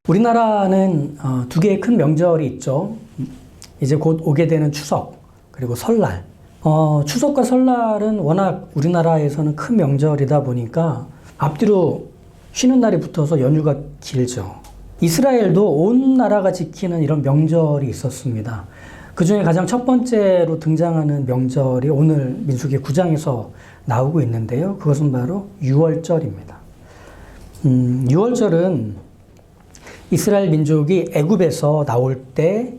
우리나라는 두 개의 큰 명절이 있죠. 이제 곧 오게 되는 추석, 그리고 설날. 추석과 설날은 워낙 우리나라에서는 큰 명절이다 보니까 앞뒤로 쉬는 날이 붙어서 연휴가 길죠. 이스라엘도 온 나라가 지키는 이런 명절이 있었습니다. 그 중에 가장 첫 번째로 등장하는 명절이 오늘 민수기 9장에서 나오고 있는데요. 그것은 바로 유월절입니다. 유월절은 이스라엘 민족이 애굽에서 나올 때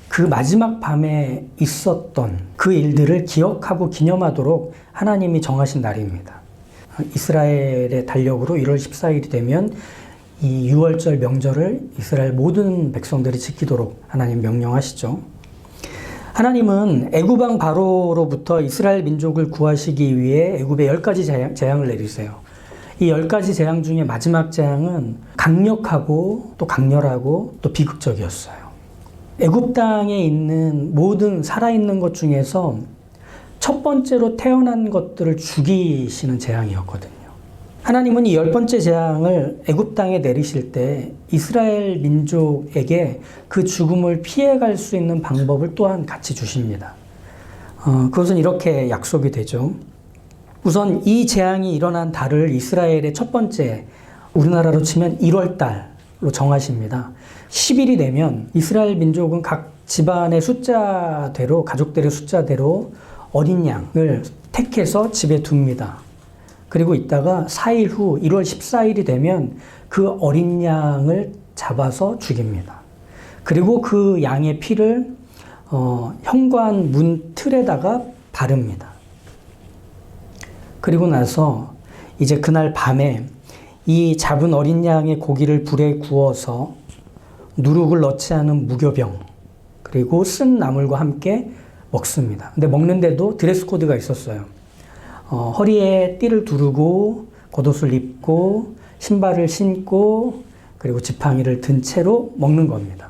그 마지막 밤에 있었던 그 일들을 기억하고 기념하도록 하나님이 정하신 날입니다. 이스라엘의 달력으로 1월 14일이 되면 이 유월절 명절을 이스라엘 모든 백성들이 지키도록 하나님 명령하시죠. 하나님은 애굽 왕 바로로부터 이스라엘 민족을 구하시기 위해 애굽에 10가지 재앙을 내리세요. 이 10가지 재앙 중에 마지막 재앙은 강력하고 또 강렬하고 또 비극적이었어요. 애굽 땅에 있는 모든 살아있는 것 중에서 첫 번째로 태어난 것들을 죽이시는 재앙이었거든요. 하나님은 이 10번째 재앙을 애굽 땅에 내리실 때 이스라엘 민족에게 그 죽음을 피해갈 수 있는 방법을 또한 같이 주십니다. 그것은 이렇게 약속이 되죠. 우선 이 재앙이 일어난 달을 이스라엘의 첫 번째, 우리나라로 치면 1월 달로 정하십니다. 10일이 되면 이스라엘 민족은 각 집안의 숫자대로, 가족들의 숫자대로 어린 양을 택해서 집에 둡니다. 그리고 있다가 4일 후 1월 14일이 되면 그 어린 양을 잡아서 죽입니다. 그리고 그 양의 피를 현관 문 틀에다가 바릅니다. 그리고 나서 이제 그날 밤에 이 잡은 어린 양의 고기를 불에 구워서 누룩을 넣지 않은 무교병 그리고 쓴 나물과 함께 먹습니다. 근데 먹는데도 드레스 코드가 있었어요. 허리에 띠를 두르고 겉옷을 입고 신발을 신고 그리고 지팡이를 든 채로 먹는 겁니다.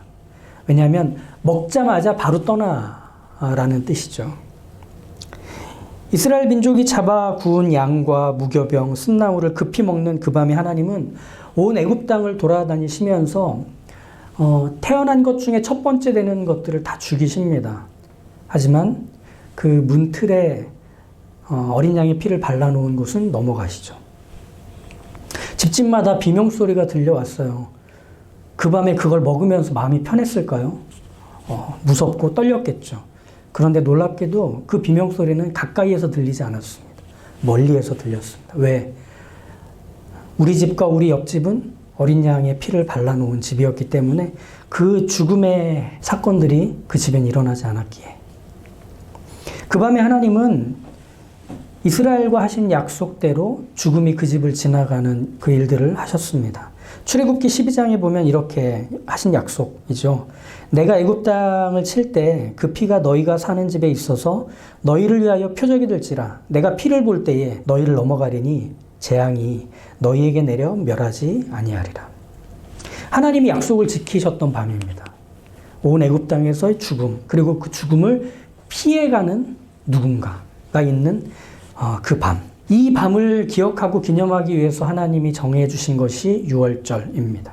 왜냐하면 먹자마자 바로 떠나라는 뜻이죠. 이스라엘 민족이 잡아 구운 양과 무교병, 쓴나물을 급히 먹는 그 밤에 하나님은 온 애굽 땅을 돌아다니시면서 태어난 것 중에 첫 번째 되는 것들을 다 죽이십니다. 하지만 그 문틀에 어린 양의 피를 발라놓은 곳은 넘어가시죠. 집집마다 비명소리가 들려왔어요. 그 밤에 그걸 먹으면서 마음이 편했을까요? 무섭고 떨렸겠죠. 그런데 놀랍게도 그 비명소리는 가까이에서 들리지 않았습니다. 멀리에서 들렸습니다. 왜? 우리 집과 우리 옆집은 어린 양의 피를 발라놓은 집이었기 때문에 그 죽음의 사건들이 그 집엔 일어나지 않았기에. 그 밤에 하나님은 이스라엘과 하신 약속대로 죽음이 그 집을 지나가는 그 일들을 하셨습니다. 출애굽기 12장에 보면 이렇게 하신 약속이죠. 내가 애굽 땅을 칠 때 그 피가 너희가 사는 집에 있어서 너희를 위하여 표적이 될지라 내가 피를 볼 때에 너희를 넘어가리니 재앙이 너희에게 내려 멸하지 아니하리라. 하나님이 약속을 지키셨던 밤입니다. 온 애굽 땅에서의 죽음 그리고 그 죽음을 피해가는 누군가가 있는 그 밤. 이 밤을 기억하고 기념하기 위해서 하나님이 정해 주신 것이 유월절입니다.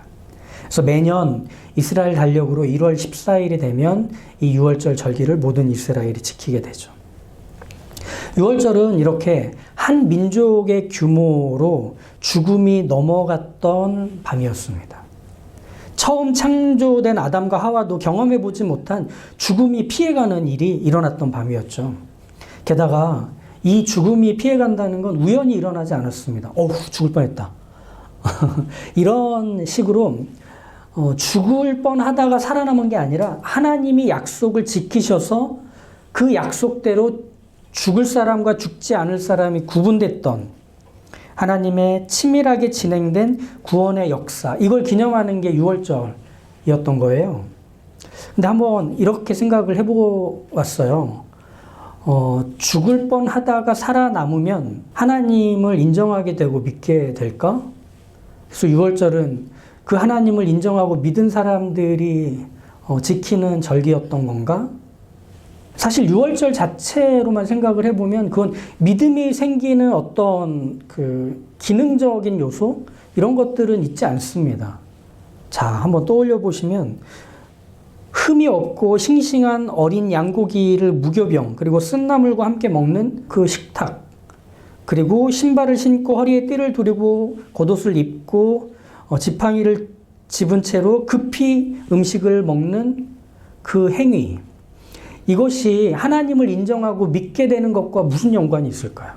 그래서 매년 이스라엘 달력으로 1월 14일이 되면 이 유월절 절기를 모든 이스라엘이 지키게 되죠. 유월절은 이렇게 한 민족의 규모로 죽음이 넘어갔던 밤이었습니다. 처음 창조된 아담과 하와도 경험해보지 못한 죽음이 피해가는 일이 일어났던 밤이었죠. 게다가 이 죽음이 피해간다는 건 우연히 일어나지 않았습니다. 죽을 뻔했다. 이런 식으로 죽을 뻔하다가 살아남은 게 아니라 하나님이 약속을 지키셔서 그 약속대로 죽을 사람과 죽지 않을 사람이 구분됐던 하나님의 치밀하게 진행된 구원의 역사, 이걸 기념하는 게 유월절이었던 거예요. 근데 한번 이렇게 생각을 해보았어요. 죽을 뻔하다가 살아남으면 하나님을 인정하게 되고 믿게 될까? 그래서 유월절은 그 하나님을 인정하고 믿은 사람들이 지키는 절기였던 건가? 사실 유월절 자체로만 생각을 해보면 그건 믿음이 생기는 어떤 그 기능적인 요소? 이런 것들은 있지 않습니다. 자, 한번 떠올려 보시면 흠이 없고 싱싱한 어린 양고기를 무교병 그리고 쓴나물과 함께 먹는 그 식탁, 그리고 신발을 신고 허리에 띠를 두르고 겉옷을 입고 지팡이를 집은 채로 급히 음식을 먹는 그 행위, 이것이 하나님을 인정하고 믿게 되는 것과 무슨 연관이 있을까요?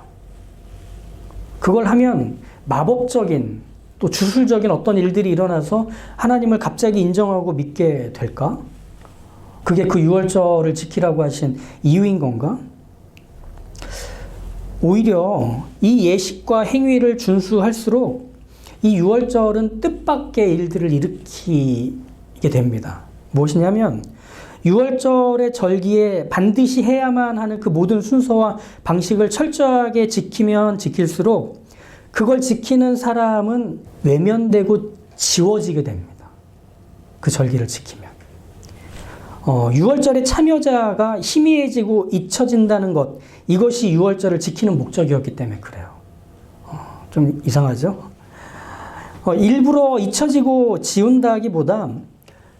그걸 하면 마법적인 또 주술적인 어떤 일들이 일어나서 하나님을 갑자기 인정하고 믿게 될까? 그게 그 유월절을 지키라고 하신 이유인 건가? 오히려 이 예식과 행위를 준수할수록 이 유월절은 뜻밖의 일들을 일으키게 됩니다. 무엇이냐면 유월절의 절기에 반드시 해야만 하는 그 모든 순서와 방식을 철저하게 지키면 지킬수록 그걸 지키는 사람은 외면되고 지워지게 됩니다. 그 절기를 지키면. 유월절의 참여자가 희미해지고 잊혀진다는 것, 이것이 유월절을 지키는 목적이었기 때문에 그래요. 좀 이상하죠? 일부러 잊혀지고 지운다기보다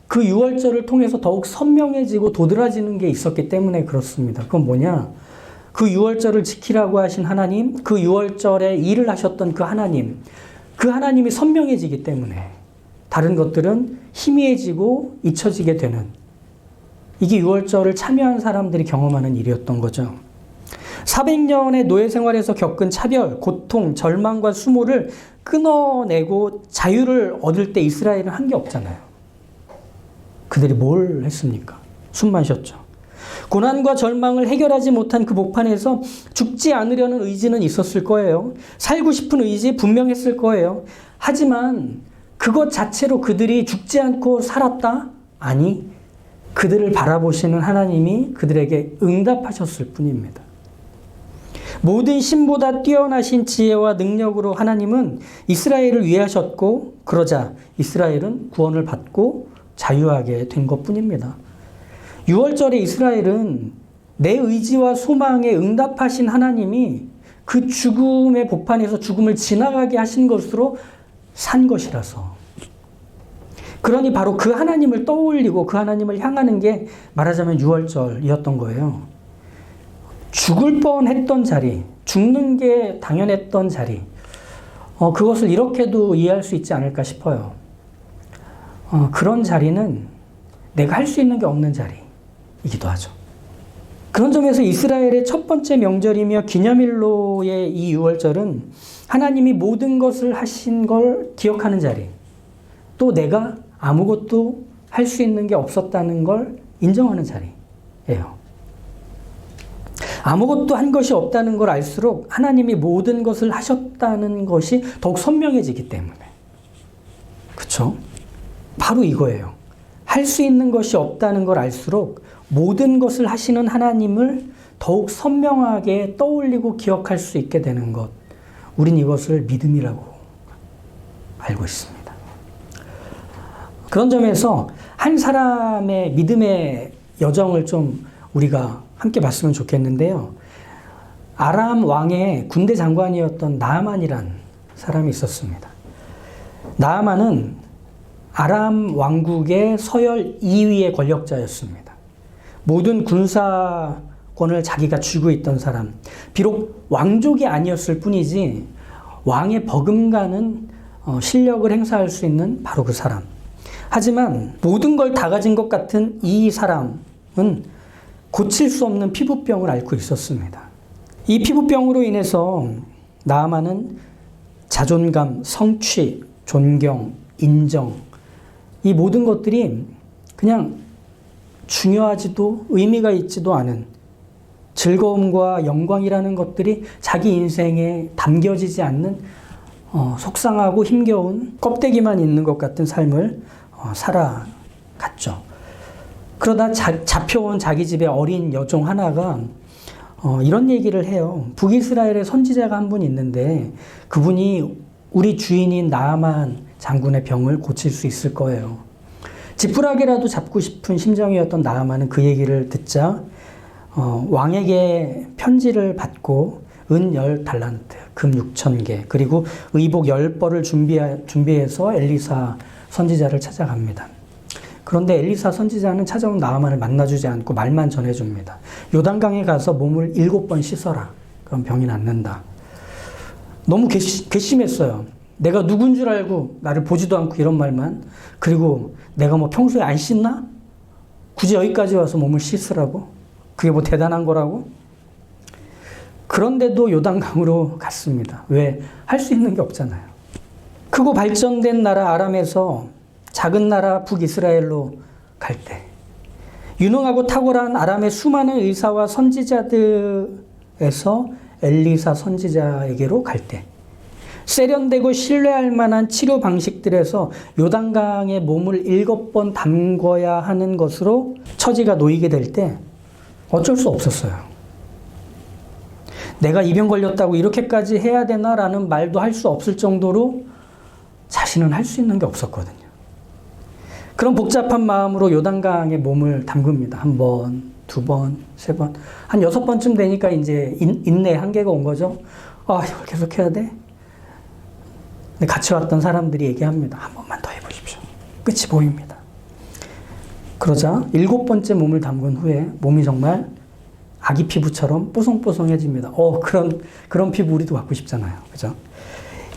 그 유월절을 통해서 더욱 선명해지고 도드라지는 게 있었기 때문에 그렇습니다. 그건 뭐냐? 그 유월절을 지키라고 하신 하나님, 그 유월절에 일을 하셨던 그 하나님이 선명해지기 때문에 다른 것들은 희미해지고 잊혀지게 되는, 이게 유월절을 참여한 사람들이 경험하는 일이었던 거죠. 400년의 노예 생활에서 겪은 차별, 고통, 절망과 수모를 끊어내고 자유를 얻을 때 이스라엘은 한 게 없잖아요. 그들이 뭘 했습니까? 숨만 쉬었죠. 고난과 절망을 해결하지 못한 그 목판에서 죽지 않으려는 의지는 있었을 거예요. 살고 싶은 의지 분명했을 거예요. 하지만 그것 자체로 그들이 죽지 않고 살았다? 아니, 그들을 바라보시는 하나님이 그들에게 응답하셨을 뿐입니다. 모든 신보다 뛰어나신 지혜와 능력으로 하나님은 이스라엘을 위하셨고, 그러자 이스라엘은 구원을 받고 자유하게 된 것뿐입니다. 6월절에 이스라엘은 내 의지와 소망에 응답하신 하나님이 그 죽음의 복판에서 죽음을 지나가게 하신 것으로 산 것이라서, 그러니 바로 그 하나님을 떠올리고 그 하나님을 향하는 게 말하자면 6월절이었던 거예요. 죽을 뻔했던 자리, 죽는 게 당연했던 자리, 그것을 이렇게도 이해할 수 있지 않을까 싶어요. 그런 자리는 내가 할 수 있는 게 없는 자리이기도 하죠. 그런 점에서 이스라엘의 첫 번째 명절이며 기념일로의 이 6월절은 하나님이 모든 것을 하신 걸 기억하는 자리, 또 내가 아무것도 할 수 있는 게 없었다는 걸 인정하는 자리예요. 아무것도 한 것이 없다는 걸 알수록 하나님이 모든 것을 하셨다는 것이 더욱 선명해지기 때문에. 그렇죠? 바로 이거예요. 할 수 있는 것이 없다는 걸 알수록 모든 것을 하시는 하나님을 더욱 선명하게 떠올리고 기억할 수 있게 되는 것. 우린 이것을 믿음이라고 알고 있습니다. 그런 점에서 한 사람의 믿음의 여정을 좀 우리가 함께 봤으면 좋겠는데요. 아람 왕의 군대 장관이었던 나아만이란 사람이 있었습니다. 나아만은 아람 왕국의 서열 2위의 권력자였습니다. 모든 군사권을 자기가 쥐고 있던 사람. 비록 왕족이 아니었을 뿐이지 왕의 버금가는 실력을 행사할 수 있는 바로 그 사람. 하지만 모든 걸 다 가진 것 같은 이 사람은 고칠 수 없는 피부병을 앓고 있었습니다. 이 피부병으로 인해서 나아만은 자존감, 성취, 존경, 인정, 이 모든 것들이 그냥 중요하지도 의미가 있지도 않은 즐거움과 영광이라는 것들이 자기 인생에 담겨지지 않는 속상하고 힘겨운 껍데기만 있는 것 같은 삶을 살아갔죠. 그러다 잡혀온 자기 집의 어린 여종 하나가 이런 얘기를 해요. 북이스라엘의 선지자가 한 분 있는데 그분이 우리 주인인 나아만 장군의 병을 고칠 수 있을 거예요. 지푸라기라도 잡고 싶은 심정이었던 나아만은 그 얘기를 듣자 왕에게 편지를 받고 은 10달란트, 금 6,000개, 그리고 의복 10벌을 준비해서 엘리사 선지자를 찾아갑니다. 그런데 엘리사 선지자는 찾아온 나아만을 만나주지 않고 말만 전해줍니다. 요단강에 가서 몸을 7번 씻어라. 그럼 병이 낫는다. 너무 괘씸했어요. 내가 누군 줄 알고 나를 보지도 않고 이런 말만. 그리고 내가 뭐 평소에 안 씻나? 굳이 여기까지 와서 몸을 씻으라고? 그게 뭐 대단한 거라고? 그런데도 요단강으로 갔습니다. 왜? 할 수 있는 게 없잖아요. 크고 발전된 나라 아람에서 작은 나라 북이스라엘로 갈 때, 유능하고 탁월한 아람의 수많은 의사와 선지자들에서 엘리사 선지자에게로 갈 때, 세련되고 신뢰할 만한 치료 방식들에서 요단강에 몸을 7번 담궈야 하는 것으로 처지가 놓이게 될 때 어쩔 수 없었어요. 내가 이 병 걸렸다고 이렇게까지 해야 되나라는 말도 할 수 없을 정도로 자신은 할 수 있는 게 없었거든요. 그런 복잡한 마음으로 요단강에 몸을 담급니다. 1번, 2번, 3번, 한 6번쯤 되니까 이제 인내의 한계가 온 거죠. 아, 이걸 계속 해야 돼? 근데 같이 왔던 사람들이 얘기합니다. 한 번만 더 해보십시오. 끝이 보입니다. 그러자 7번째 몸을 담근 후에 몸이 정말 아기 피부처럼 뽀송뽀송해집니다. 그런 피부 우리도 갖고 싶잖아요. 그죠?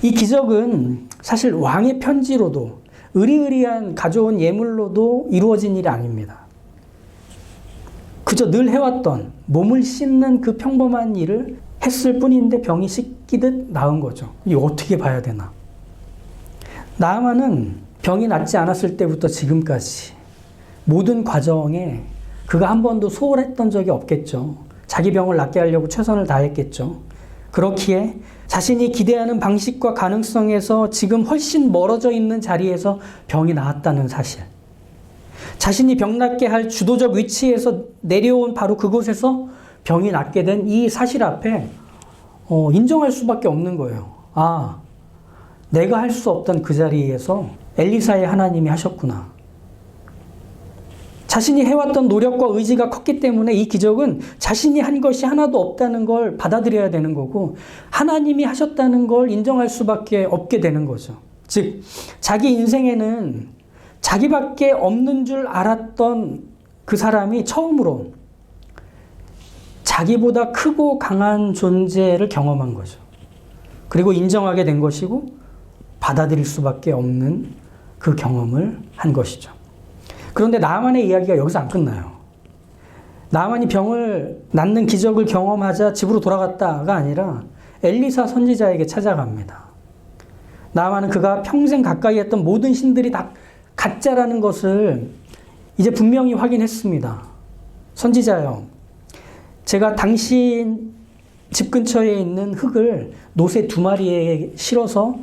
이 기적은 사실 왕의 편지로도 의리의리한 가져온 예물로도 이루어진 일이 아닙니다. 그저 늘 해왔던 몸을 씻는 그 평범한 일을 했을 뿐인데 병이 씻기듯 나은 거죠. 이게 어떻게 봐야 되나? 나아만은 병이 낫지 않았을 때부터 지금까지 모든 과정에 그가 한 번도 소홀했던 적이 없겠죠. 자기 병을 낫게 하려고 최선을 다했겠죠. 그렇기에 자신이 기대하는 방식과 가능성에서 지금 훨씬 멀어져 있는 자리에서 병이 나았다는 사실, 자신이 병 낫게 할 주도적 위치에서 내려온 바로 그곳에서 병이 낫게 된 이 사실 앞에 인정할 수밖에 없는 거예요. 아, 내가 할 수 없던 그 자리에서 엘리사의 하나님이 하셨구나. 자신이 해왔던 노력과 의지가 컸기 때문에 이 기적은 자신이 한 것이 하나도 없다는 걸 받아들여야 되는 거고, 하나님이 하셨다는 걸 인정할 수밖에 없게 되는 거죠. 즉, 자기 인생에는 자기밖에 없는 줄 알았던 그 사람이 처음으로 자기보다 크고 강한 존재를 경험한 거죠. 그리고 인정하게 된 것이고 받아들일 수밖에 없는 그 경험을 한 것이죠. 그런데 나아만의 이야기가 여기서 안 끝나요. 나아만이 병을 낫는 기적을 경험하자 집으로 돌아갔다가 아니라 엘리사 선지자에게 찾아갑니다. 나아만은 그가 평생 가까이 했던 모든 신들이 다 가짜라는 것을 이제 분명히 확인했습니다. 선지자요, 제가 당신 집 근처에 있는 흙을 노새 2마리에 실어서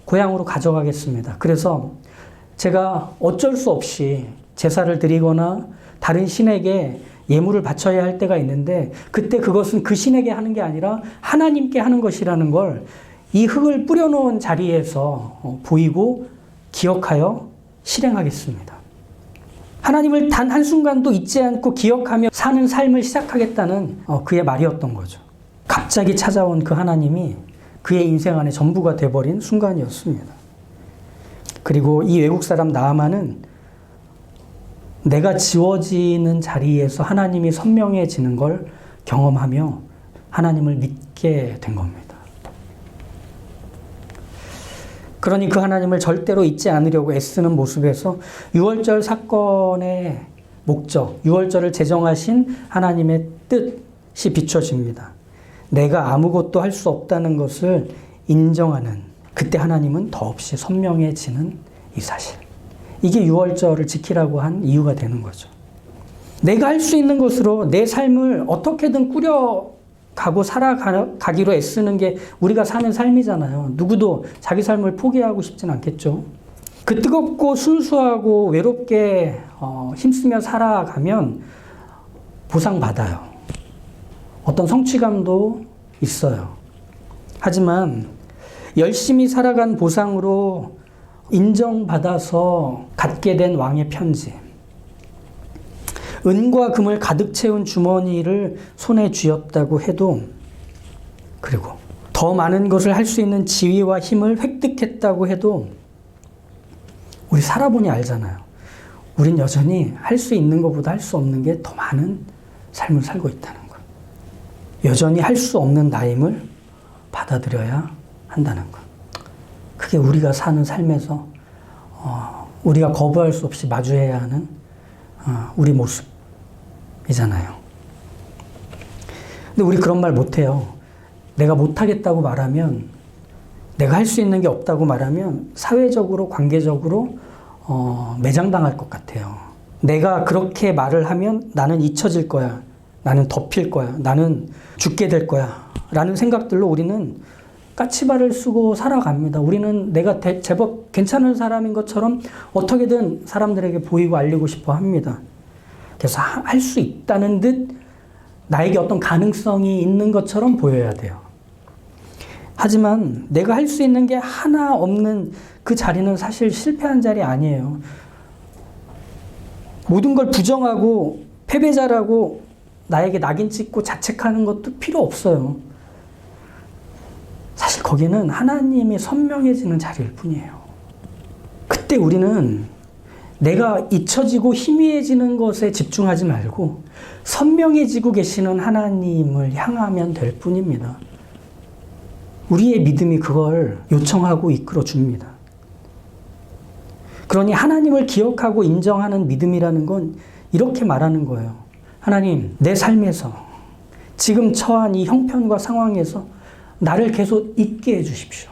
고향으로 가져가겠습니다. 그래서 제가 어쩔 수 없이 제사를 드리거나 다른 신에게 예물을 바쳐야 할 때가 있는데, 그때 그것은 그 신에게 하는 게 아니라 하나님께 하는 것이라는 걸 이 흙을 뿌려놓은 자리에서 보이고 기억하여 실행하겠습니다. 하나님을 단 한순간도 잊지 않고 기억하며 사는 삶을 시작하겠다는 그의 말이었던 거죠. 갑자기 찾아온 그 하나님이 그의 인생 안에 전부가 돼버린 순간이었습니다. 그리고 이 외국 사람 나아만은 내가 지워지는 자리에서 하나님이 선명해지는 걸 경험하며 하나님을 믿게 된 겁니다. 그러니 그 하나님을 절대로 잊지 않으려고 애쓰는 모습에서 유월절 사건의 목적, 유월절을 제정하신 하나님의 뜻이 비춰집니다. 내가 아무것도 할 수 없다는 것을 인정하는, 그때 하나님은 더없이 선명해지는 이 사실. 이게 유월절을 지키라고 한 이유가 되는 거죠. 내가 할 수 있는 것으로 내 삶을 어떻게든 꾸려가고 살아가기로 애쓰는 게 우리가 사는 삶이잖아요. 누구도 자기 삶을 포기하고 싶진 않겠죠. 그 뜨겁고 순수하고 외롭게 힘쓰며 살아가면 보상받아요. 어떤 성취감도 있어요. 하지만 열심히 살아간 보상으로 인정받아서 갖게 된 왕의 편지, 은과 금을 가득 채운 주머니를 손에 쥐었다고 해도, 그리고 더 많은 것을 할 수 있는 지위와 힘을 획득했다고 해도 우리 살아보니 알잖아요. 우린 여전히 할 수 있는 것보다 할 수 없는 게 더 많은 삶을 살고 있다는 것. 여전히 할 수 없는 나임을 받아들여야 한다는 것. 그게 우리가 사는 삶에서 우리가 거부할 수 없이 마주해야 하는 우리 모습이잖아요. 근데 우리 그런 말 못해요. 내가 못하겠다고 말하면, 내가 할 수 있는 게 없다고 말하면 사회적으로, 관계적으로 매장당할 것 같아요. 내가 그렇게 말을 하면 나는 잊혀질 거야. 나는 덮일 거야. 나는 죽게 될 거야. 라는 생각들로 우리는 까치발을 쓰고 살아갑니다. 우리는 내가 제법 괜찮은 사람인 것처럼 어떻게든 사람들에게 보이고 알리고 싶어 합니다. 그래서 할 수 있다는 듯 나에게 어떤 가능성이 있는 것처럼 보여야 돼요. 하지만 내가 할 수 있는 게 하나 없는 그 자리는 사실 실패한 자리 아니에요. 모든 걸 부정하고 패배자라고 나에게 낙인 찍고 자책하는 것도 필요 없어요. 사실 거기는 하나님이 선명해지는 자리일 뿐이에요. 그때 우리는 내가 잊혀지고 희미해지는 것에 집중하지 말고 선명해지고 계시는 하나님을 향하면 될 뿐입니다. 우리의 믿음이 그걸 요청하고 이끌어 줍니다. 그러니 하나님을 기억하고 인정하는 믿음이라는 건 이렇게 말하는 거예요. 하나님, 내 삶에서 지금 처한 이 형편과 상황에서 나를 계속 잊게 해주십시오.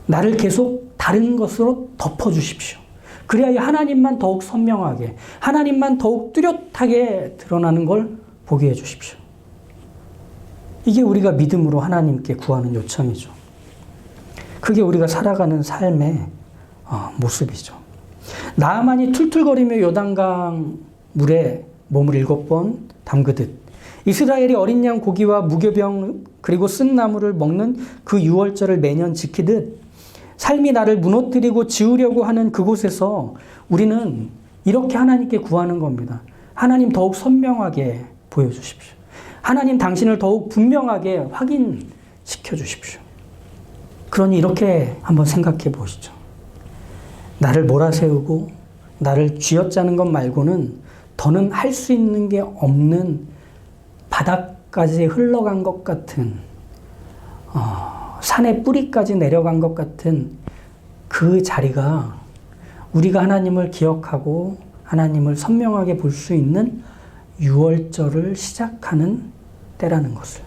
나를 계속 다른 것으로 덮어주십시오. 그래야 하나님만 더욱 선명하게, 하나님만 더욱 뚜렷하게 드러나는 걸 보게 해주십시오. 이게 우리가 믿음으로 하나님께 구하는 요청이죠. 그게 우리가 살아가는 삶의 모습이죠. 나아만이 툴툴거리며 요단강 물에 몸을 7번 담그듯 이스라엘이 어린 양 고기와 무교병 그리고 쓴 나물을 먹는 그 유월절을 매년 지키듯 삶이 나를 무너뜨리고 지우려고 하는 그곳에서 우리는 이렇게 하나님께 구하는 겁니다. 하나님 더욱 선명하게 보여주십시오. 하나님 당신을 더욱 분명하게 확인시켜 주십시오. 그러니 이렇게 한번 생각해 보시죠. 나를 몰아세우고 나를 쥐어짜는 것 말고는 더는 할 수 있는 게 없는 바닥까지 흘러간 것 같은 산의 뿌리까지 내려간 것 같은 그 자리가 우리가 하나님을 기억하고 하나님을 선명하게 볼 수 있는 유월절을 시작하는 때라는 것을.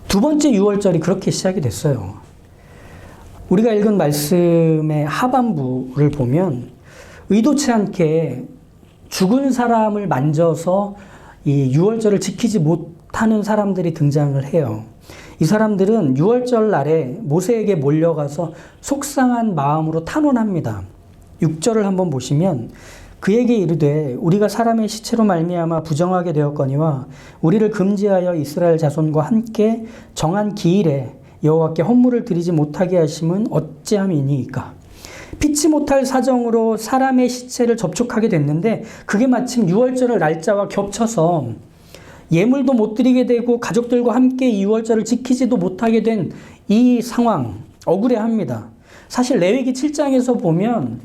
두 번째 유월절이 그렇게 시작이 됐어요. 우리가 읽은 말씀의 하반부를 보면 의도치 않게 죽은 사람을 만져서 이 유월절을 지키지 못하는 사람들이 등장을 해요. 이 사람들은 유월절 날에 모세에게 몰려가서 속상한 마음으로 탄원합니다. 6절을 한번 보시면 그에게 이르되 우리가 사람의 시체로 말미암아 부정하게 되었거니와 우리를 금지하여 이스라엘 자손과 함께 정한 기일에 여호와께 헌물을 드리지 못하게 하심은 어찌함이니이까. 피치 못할 사정으로 사람의 시체를 접촉하게 됐는데 그게 마침 유월절 날짜와 겹쳐서 예물도 못 드리게 되고 가족들과 함께 이 유월절을 지키지도 못하게 된 이 상황 억울해합니다. 사실 레위기 7장에서 보면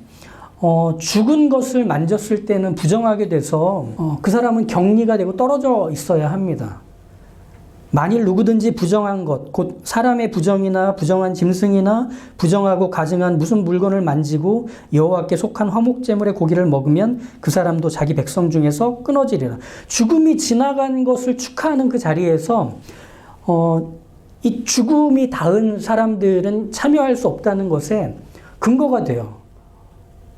죽은 것을 만졌을 때는 부정하게 돼서 그 사람은 격리가 되고 떨어져 있어야 합니다. 만일 누구든지 부정한 것, 곧 사람의 부정이나 부정한 짐승이나 부정하고 가증한 무슨 물건을 만지고 여호와께 속한 화목제물의 고기를 먹으면 그 사람도 자기 백성 중에서 끊어지리라. 죽음이 지나간 것을 축하하는 그 자리에서 이 죽음이 닿은 사람들은 참여할 수 없다는 것에 근거가 돼요.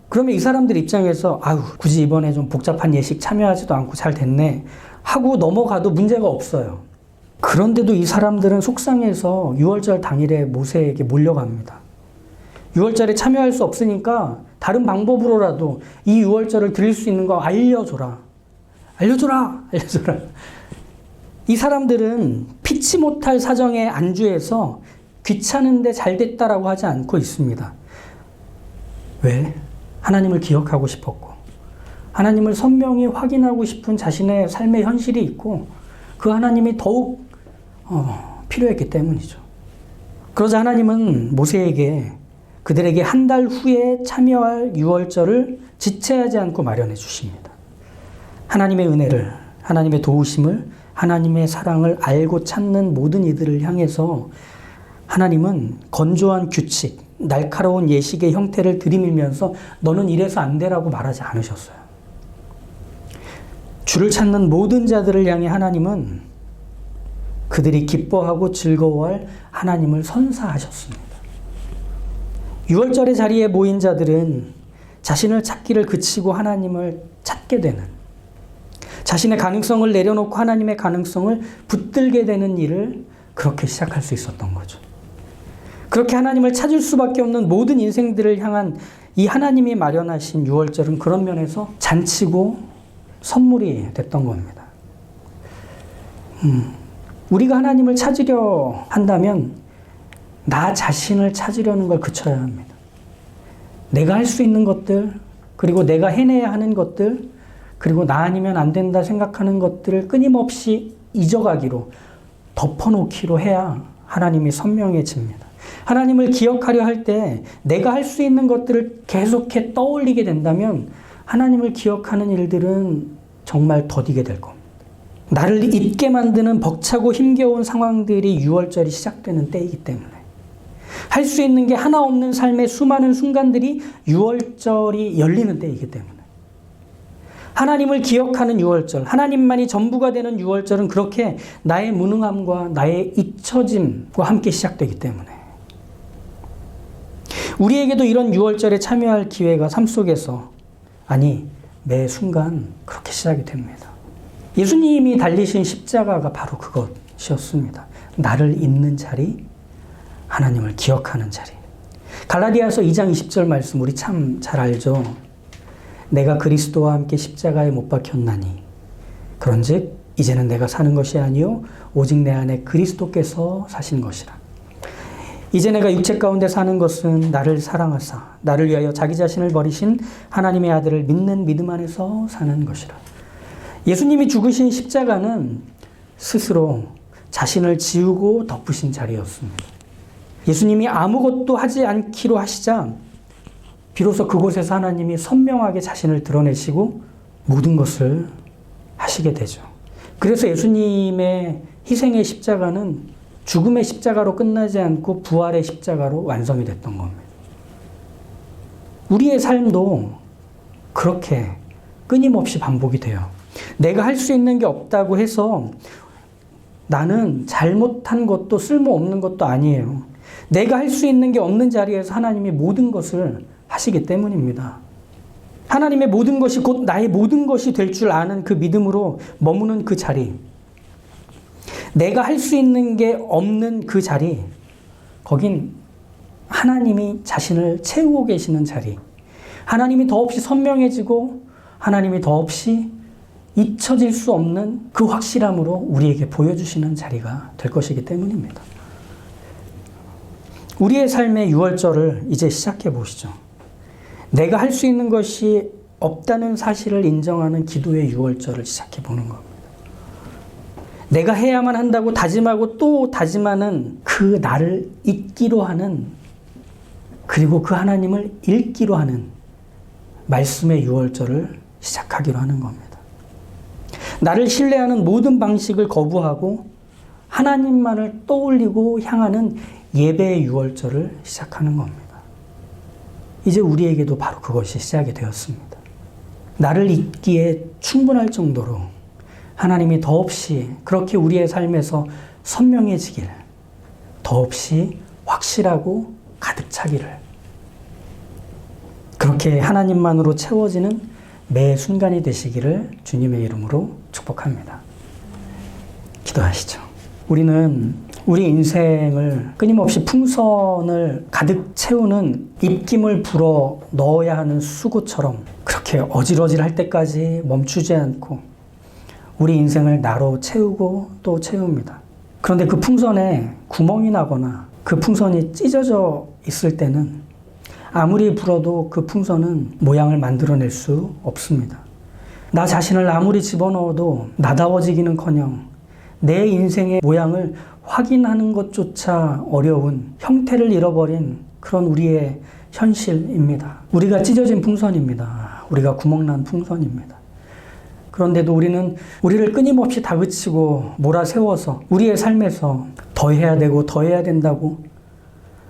그러면 이 사람들 입장에서 아유 굳이 이번에 좀 복잡한 예식 참여하지도 않고 잘 됐네 하고 넘어가도 문제가 없어요. 그런데도 이 사람들은 속상해서 유월절 당일에 모세에게 몰려갑니다. 유월절에 참여할 수 없으니까 다른 방법으로라도 이 유월절을 드릴 수 있는 거 알려줘라. 알려줘라. 이 사람들은 피치 못할 사정에 안주해서 귀찮은데 잘 됐다라고 하지 않고 있습니다. 왜? 하나님을 기억하고 싶었고 하나님을 선명히 확인하고 싶은 자신의 삶의 현실이 있고 그 하나님이 더욱 필요했기 때문이죠. 그러자 하나님은 모세에게 그들에게 한 달 후에 참여할 유월절을 지체하지 않고 마련해 주십니다. 하나님의 은혜를, 하나님의 도우심을, 하나님의 사랑을 알고 찾는 모든 이들을 향해서 하나님은 건조한 규칙, 날카로운 예식의 형태를 들이밀면서 너는 이래서 안 되라고 말하지 않으셨어요. 주를 찾는 모든 자들을 향해 하나님은 그들이 기뻐하고 즐거워할 하나님을 선사하셨습니다. 유월절의 자리에 모인 자들은 자신을 찾기를 그치고 하나님을 찾게 되는, 자신의 가능성을 내려놓고 하나님의 가능성을 붙들게 되는 일을 그렇게 시작할 수 있었던 거죠. 그렇게 하나님을 찾을 수밖에 없는 모든 인생들을 향한 이 하나님이 마련하신 유월절은 그런 면에서 잔치고 선물이 됐던 겁니다. 우리가 하나님을 찾으려 한다면 나 자신을 찾으려는 걸 그쳐야 합니다. 내가 할 수 있는 것들, 그리고 내가 해내야 하는 것들, 그리고 나 아니면 안 된다 생각하는 것들을 끊임없이 잊어가기로, 덮어놓기로 해야 하나님이 선명해집니다. 하나님을 기억하려 할 때 내가 할 수 있는 것들을 계속해 떠올리게 된다면 하나님을 기억하는 일들은 정말 더디게 될 겁니다. 나를 잊게 만드는 벅차고 힘겨운 상황들이 유월절이 시작되는 때이기 때문에, 할 수 있는 게 하나 없는 삶의 수많은 순간들이 유월절이 열리는 때이기 때문에, 하나님을 기억하는 유월절, 하나님만이 전부가 되는 유월절은 그렇게 나의 무능함과 나의 잊혀짐과 함께 시작되기 때문에, 우리에게도 이런 유월절에 참여할 기회가 삶 속에서, 아니 매 순간 그렇게 시작이 됩니다. 예수님이 달리신 십자가가 바로 그것이었습니다. 나를 잊는 자리, 하나님을 기억하는 자리. 갈라디아서 2장 20절 말씀 우리 참 잘 알죠. 내가 그리스도와 함께 십자가에 못 박혔나니 그런즉 이제는 내가 사는 것이 아니요 오직 내 안에 그리스도께서 사신 것이라. 이제 내가 육체 가운데 사는 것은 나를 사랑하사 나를 위하여 자기 자신을 버리신 하나님의 아들을 믿는 믿음 안에서 사는 것이라. 예수님이 죽으신 십자가는 스스로 자신을 지우고 덮으신 자리였습니다. 예수님이 아무것도 하지 않기로 하시자 비로소 그곳에서 하나님이 선명하게 자신을 드러내시고 모든 것을 하시게 되죠. 그래서 예수님의 희생의 십자가는 죽음의 십자가로 끝나지 않고 부활의 십자가로 완성이 됐던 겁니다. 우리의 삶도 그렇게 끊임없이 반복이 돼요. 내가 할 수 있는 게 없다고 해서 나는 잘못한 것도 쓸모없는 것도 아니에요. 내가 할 수 있는 게 없는 자리에서 하나님이 모든 것을 하시기 때문입니다. 하나님의 모든 것이 곧 나의 모든 것이 될 줄 아는 그 믿음으로 머무는 그 자리, 내가 할 수 있는 게 없는 그 자리, 거긴 하나님이 자신을 채우고 계시는 자리, 하나님이 더없이 선명해지고 하나님이 더없이 잊혀질 수 없는 그 확실함으로 우리에게 보여주시는 자리가 될 것이기 때문입니다. 우리의 삶의 유월절을 이제 시작해 보시죠. 내가 할 수 있는 것이 없다는 사실을 인정하는 기도의 유월절을 시작해 보는 겁니다. 내가 해야만 한다고 다짐하고 또 다짐하는 그 나를 잊기로 하는, 그리고 그 하나님을 읽기로 하는 말씀의 유월절을 시작하기로 하는 겁니다. 나를 신뢰하는 모든 방식을 거부하고 하나님만을 떠올리고 향하는 예배의 유월절을 시작하는 겁니다. 이제 우리에게도 바로 그것이 시작이 되었습니다. 나를 잊기에 충분할 정도로 하나님이 더없이 그렇게 우리의 삶에서 선명해지길, 더없이 확실하고 가득 차기를, 그렇게 하나님만으로 채워지는 매 순간이 되시기를 주님의 이름으로 축복합니다. 기도하시죠. 우리는 우리 인생을 끊임없이 풍선을 가득 채우는 입김을 불어 넣어야 하는 수고처럼 그렇게 어질어질할 때까지 멈추지 않고 우리 인생을 나로 채우고 또 채웁니다. 그런데 그 풍선에 구멍이 나거나 그 풍선이 찢어져 있을 때는 아무리 불어도 그 풍선은 모양을 만들어낼 수 없습니다. 나 자신을 아무리 집어넣어도 나다워지기는커녕 내 인생의 모양을 확인하는 것조차 어려운 형태를 잃어버린 그런 우리의 현실입니다. 우리가 찢어진 풍선입니다. 우리가 구멍난 풍선입니다. 그런데도 우리는 우리를 끊임없이 다그치고 몰아세워서 우리의 삶에서 더 해야 되고 더 해야 된다고,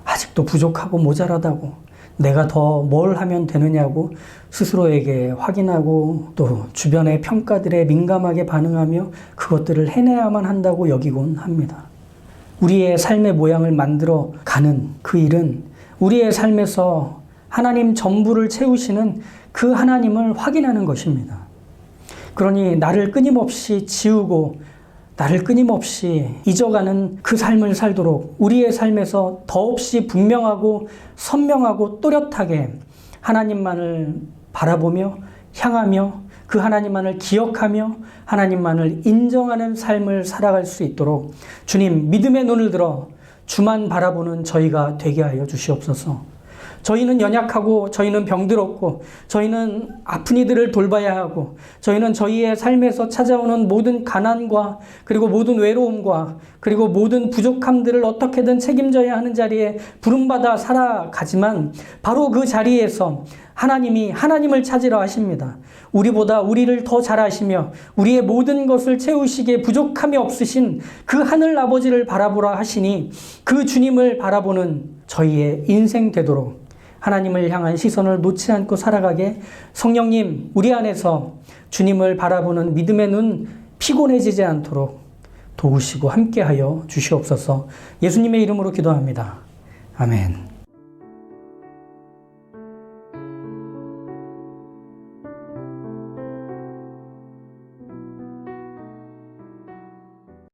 아직도 부족하고 모자라다고, 내가 더 뭘 하면 되느냐고 스스로에게 확인하고 또 주변의 평가들에 민감하게 반응하며 그것들을 해내야만 한다고 여기곤 합니다. 우리의 삶의 모양을 만들어 가는 그 일은 우리의 삶에서 하나님 전부를 채우시는 그 하나님을 확인하는 것입니다. 그러니 나를 끊임없이 지우고 나를 끊임없이 잊어가는 그 삶을 살도록 우리의 삶에서 더없이 분명하고 선명하고 또렷하게 하나님만을 바라보며 향하며 그 하나님만을 기억하며 하나님만을 인정하는 삶을 살아갈 수 있도록 주님 믿음의 눈을 들어 주만 바라보는 저희가 되게 하여 주시옵소서. 저희는 연약하고 저희는 병들었고 저희는 아픈 이들을 돌봐야 하고 저희는 저희의 삶에서 찾아오는 모든 가난과 그리고 모든 외로움과 그리고 모든 부족함들을 어떻게든 책임져야 하는 자리에 부름받아 살아가지만 바로 그 자리에서 하나님이 하나님을 찾으러 하십니다. 우리보다 우리를 더 잘 아시며 우리의 모든 것을 채우시기에 부족함이 없으신 그 하늘 아버지를 바라보라 하시니 그 주님을 바라보는 저희의 인생 되도록 하나님을 향한 시선을 놓지 않고 살아가게 성령님 우리 안에서 주님을 바라보는 믿음의 눈 피곤해지지 않도록 도우시고 함께하여 주시옵소서. 예수님의 이름으로 기도합니다. 아멘.